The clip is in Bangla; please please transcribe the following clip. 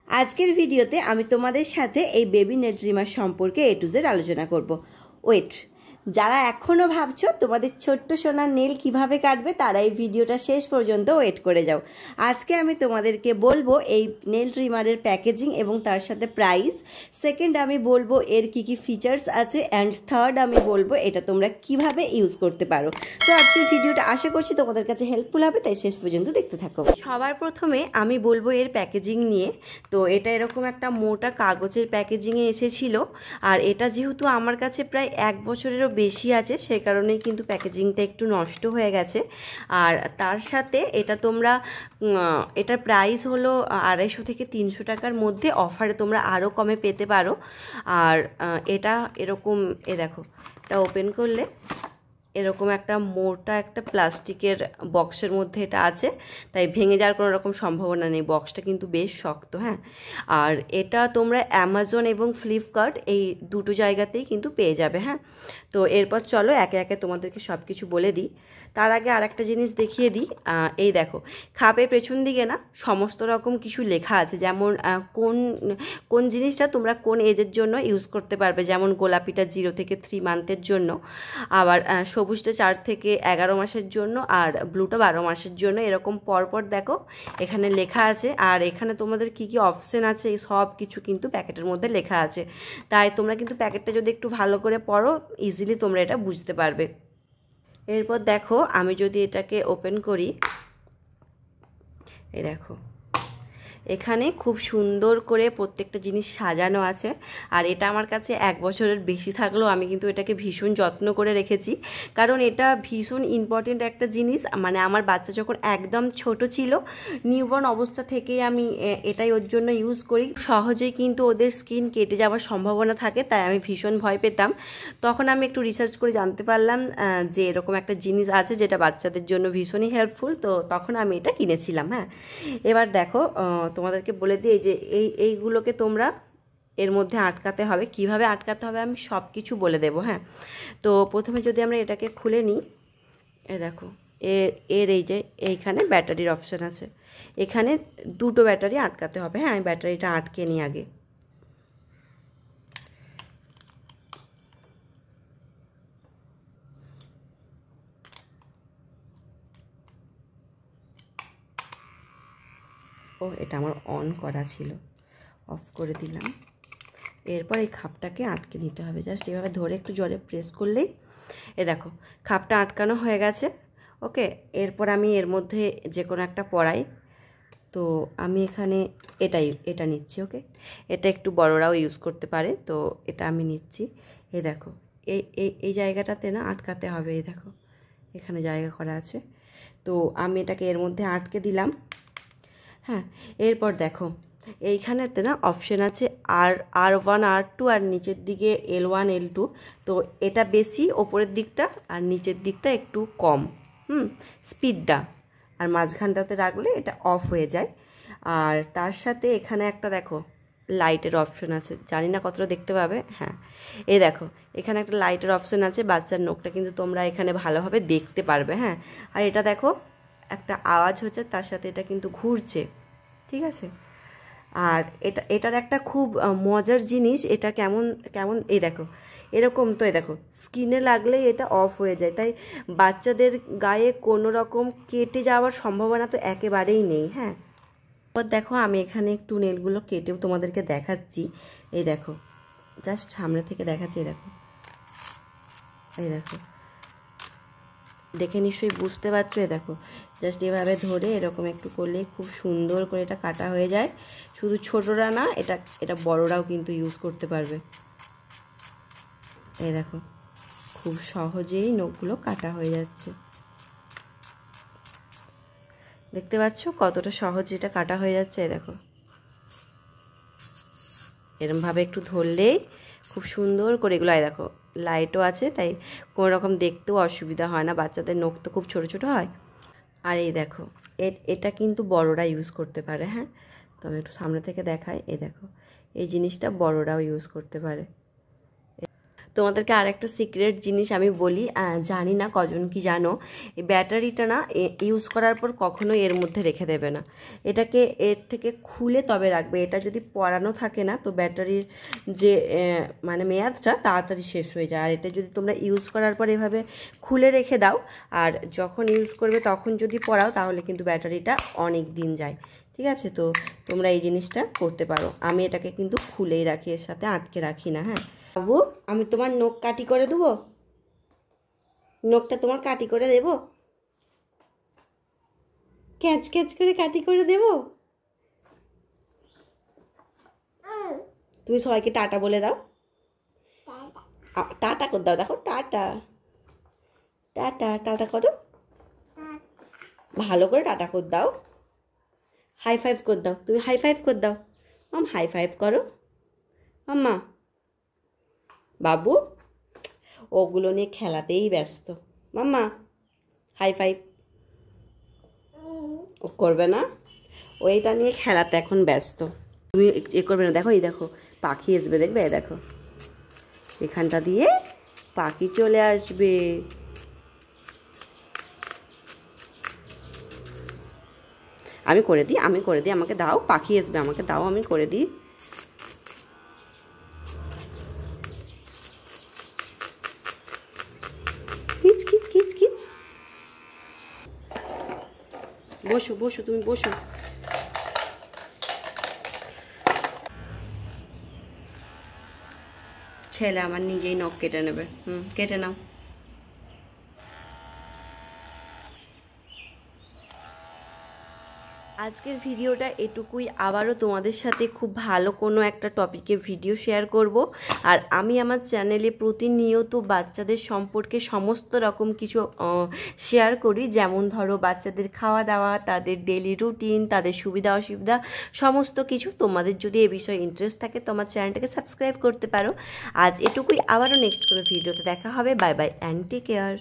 আজকের ভিডিওতে আমি তোমাদের সাথে এই বেবি নেল ট্রিমার সম্পর্কে A to Z আলোচনা করব। ওয়েট, যারা এখনও ভাবছো তোমাদের ছোট্ট সোনার নেল কিভাবে কাটবে তারা এই ভিডিওটা শেষ পর্যন্ত ওয়েট করে যাও। আজকে আমি তোমাদেরকে বলবো এই নেল ট্রিমারের প্যাকেজিং এবং তার সাথে প্রাইস। সেকেন্ড আমি বলবো এর কি কি ফিচার্স আছে, অ্যান্ড থার্ড আমি বলবো এটা তোমরা কিভাবে ইউজ করতে পারো। তো আজকের ভিডিওটা আশা করছি তোমাদের কাছে হেল্পফুল হবে, তাই শেষ পর্যন্ত দেখতে থাকো। সবার প্রথমে আমি বলবো এর প্যাকেজিং নিয়ে। তো এটা এরকম একটা মোটা কাগজের প্যাকেজিংয়ে এসেছিল, আর এটা যেহেতু আমার কাছে প্রায় 1 বছরেরও বেশি আছে সে কারণেই কিন্তু প্যাকেজিংটা একটু নষ্ট হয়ে গেছে। আর তার সাথে এটা তোমরা এটার প্রাইস হলো 250 থেকে 300 টাকার মধ্যে, অফারে তোমরা আরও কমে পেতে পারো। আর এটা এরকম দেখো, এটা ওপেন করলে এরকম একটা মোটা একটা প্লাস্টিকের বক্সের মধ্যে এটা আছে, তাই ভেঙে যাওয়ার কোনো রকম সম্ভাবনা নেই। বক্সটা কিন্তু বেশ শক্ত। হ্যাঁ, আর এটা তোমরা অ্যামাজন এবং ফ্লিপকার্ট এই দুটো জায়গাতেই কিন্তু পেয়ে যাবে। হ্যাঁ, তো এরপর চলো একে একে তোমাদেরকে সব কিছু বলে দিই। তার আগে আর একটা জিনিস দেখিয়ে দিই। এই দেখো, খাপের পেছন দিকে না সমস্ত রকম কিছু লেখা আছে, যেমন কোন কোন জিনিসটা তোমরা কোন এজের জন্য ইউজ করতে পারবে। যেমন গোলাপিটা 0 থেকে 3 মান্থের জন্য, আবার সবুজটা 4 থেকে 11 মাসের জন্য, আর ব্লুটা 12 মাসের জন্য। এরকম পরপর দেখো এখানে লেখা আছে। আর এখানে তোমাদের কি কি অপশন আছে এই সব কিছু কিন্তু প্যাকেটের মধ্যে লেখা আছে, তাই তোমরা কিন্তু প্যাকেটটা যদি একটু ভালো করে পড়ো ইজিলি তোমরা এটা বুঝতে পারবে। এরপর দেখো আমি যদি এটাকে ওপেন করি, এই দেখো এখানে খুব সুন্দর করে প্রত্যেকটা জিনিস সাজানো আছে। আর এটা আমার কাছে 1 বছরের বেশি থাকলেও আমি কিন্তু এটাকে ভীষণ যত্ন করে রেখেছি, কারণ এটা ভীষণ ইম্পর্টেন্ট একটা জিনিস। মানে আমার বাচ্চা যখন একদম ছোট ছিল, নিউবর্ন অবস্থা থেকেই আমি এটাই ওর জন্য ইউজ করি। সহজেই কিন্তু ওদের স্কিন কেটে যাওয়ার সম্ভাবনা থাকে, তাই আমি ভীষণ ভয় পেতাম। তখন আমি একটু রিসার্চ করে জানতে পারলাম যে এরকম একটা জিনিস আছে যেটা বাচ্চাদের জন্য ভীষণই হেল্পফুল, তো তখন আমি এটা কিনেছিলাম। হ্যাঁ, এবার দেখো তোমাদেরকে বলে দিই যে এইগুলোকে তোমরা এর মধ্যে আটকাতে হবে। কিভাবে আটকাতে হবে আমি সব কিছু বলে দেবো। হ্যাঁ, তো প্রথমে যদি আমরা এটাকে খুলে নিই, দেখো এর এই যে এইখানে ব্যাটারির অপশান আছে, এখানে 2টো ব্যাটারি আটকাতে হবে। হ্যাঁ, আমি ব্যাটারিটা আটকে নিই আগে। ও, এটা আমার অন করা ছিল, অফ করে দিলাম। এরপর এই খাপটাকে আটকে নিতে হবে। জাস্ট এভাবে ধরে একটু জোরে প্রেস করলেই দেখো খাপটা আটকানো হয়ে গেছে। ওকে, এরপর আমি এর মধ্যে যে কোনো একটা পড়াই। তো আমি এখানে এটা নিচ্ছি। ওকে, এটা একটু বড়রাও ইউজ করতে পারে, তো এটা আমি নিচ্ছি। দেখো এই জায়গাটাতে না আটকাতে হবে। দেখো এখানে জায়গা করা আছে, তো আমি এটাকে এর মধ্যে আটকে দিলাম। হ্যাঁ, এরপর দেখো এইখানেতে না অপশন আছে R1 R2, আর নিচের দিকে L1 L2। তো এটা বেশি ওপরের দিকটা, আর নিচের দিকটা একটু কম স্পিডটা, আর মাঝখানটাতে রাখলে এটা অফ হয়ে যায়। আর তার সাথে এখানে একটা দেখো লাইটের অপশন আছে, জানি না কতটা দেখতে পাবে। হ্যাঁ, এই দেখো এখানে একটা লাইটের অপশন আছে, বাচ্চার নখটা কিন্তু তোমরা এখানে ভালোভাবে দেখতে পারবে। হ্যাঁ, আর এটা দেখো একটা আওয়াজ হচ্ছে, তার সাথে এটা কিন্তু ঘুরছে। ঠিক আছে, আর এটার একটা খুব মজার জিনিস, এটা কেমন কেমন এই দেখো এরকম। তো দেখো স্কিনে লাগলেই এটা অফ হয়ে যায়, তাই বাচ্চাদের গায়ে কোনো রকম কেটে যাওয়ার সম্ভাবনা তো একেবারেই নেই। হ্যাঁ, এবার দেখো আমি এখানে একটু নেলগুলো কেটেও তোমাদেরকে দেখাচ্ছি। এই দেখো জাস্ট সামনে থেকে দেখাচ্ছি। এই দেখো দেখে নিশ্চয়ই বুঝতে পারছো। দেখো জাস্ট এভাবে ধরে এরকম একটু করলে খুব সুন্দর করে এটা কাটা হয়ে যায়। শুধু ছোটরা না, এটা বড়রাও কিন্তু ইউজ করতে পারবে। এই দেখো খুব সহজেই নখগুলো কাটা হয়ে যাচ্ছে। দেখতে পাচ্ছ কতটা সহজে এটা কাটা হয়ে যাচ্ছে। দেখো এরমভাবে একটু ধরলেই খুব সুন্দর করে এগুলো। দেখো লাইটও আছে, তাই কোনো রকম দেখতেও অসুবিধা হয় না। বাচ্চাদের নখ তো খুব ছোট ছোট হয়। আর এই দেখো এটা কিন্তু বড়রা ইউজ করতে পারে। হ্যাঁ, তো আমি একটু সামনে থেকে দেখাই। এই দেখো এই জিনিসটা বড়রাও ইউজ করতে পারে। তো তোমাদেরকে আর একটা সিক্রেট জিনিস আমি বলি, জানি না কজন কি জানো, এই ব্যাটারিটা না ইউজ করার পর কখনো এর মধ্যে রেখে দেবে না, এটাকে এর থেকে খুলে তবে রাখবে। এটা যদি পরানো থাকে না তো ব্যাটারির যে মানে মেয়াদটা তাড়াতাড়ি শেষ হয়ে যায়। আর এটা যদি তোমরা ইউজ করার পর এভাবে খুলে রেখে দাও আর যখন ইউজ করবে তখন যদি পরাও তাহলে কিন্তু ব্যাটারিটা অনেক দিন যায়। ঠিক আছে, তো তোমরা এই জিনিসটা করতে পারো। আমি এটাকে কিন্তু খুলেই রাখি, এর সাথে আটকে রাখি না। হ্যাঁ বাবু, আমি তোমার নখ কাটি করে দেবো, নখটা তোমার কাটি করে দেব, ক্যাচ ক্যাচ করে কাটি করে দেব। তুমি সবাইকে টাটা বলে দাও, টাটা করে দাও, দেখো টাটা টাটা টাটা করো, ভালো করে টাটা করে দাও, হাই ফাইভ করে দাও, তুমি হাই ফাইভ করে দাও, মাম হাই ফাইভ করো মাম্মা। বাবু ওগুলো নিয়ে খেলাতেই ব্যস্ত, মাম্মা হাই ফাইভ। ও করবে না, ওইটা নিয়ে খেলাতে এখন ব্যস্ত, তুমি এ করবে না। দেখো এই দেখো পাখি আসবে, দেখবে এই দেখো এখানটা দিয়ে পাখি চলে আসবে। আমি করে দিই, আমি করে দিই, আমাকে দাও, পাখি আসবে, আমাকে দাও, আমি করে দিই। কিচ কিচ কিচ কিচ, বসো বসো, তুমি বসো। ছেলে আমার নিজেই নখ কেটে নেবে, কেটে নাও। আজকের ভিডিওটা এটুকুই, আবারও তোমাদের সাথে খুব ভালো কোনো একটা টপিকে ভিডিও শেয়ার করব। আর আমি আমার চ্যানেলে প্রতিনিয়ত বাচ্চাদের সম্পর্কে সমস্ত রকম কিছু শেয়ার করি, যেমন ধরো বাচ্চাদের খাওয়া দাওয়া, তাদের ডেলি রুটিন, তাদের সুবিধা অসুবিধা সমস্ত কিছু। তোমাদের যদি এ বিষয়ে ইন্টারেস্ট থাকে তোমার চ্যানেলটাকে সাবস্ক্রাইব করতে পারো। আজ এটুকুই, আবারও নেক্সট কোনো ভিডিওতে দেখা হবে। Bye bye and take care.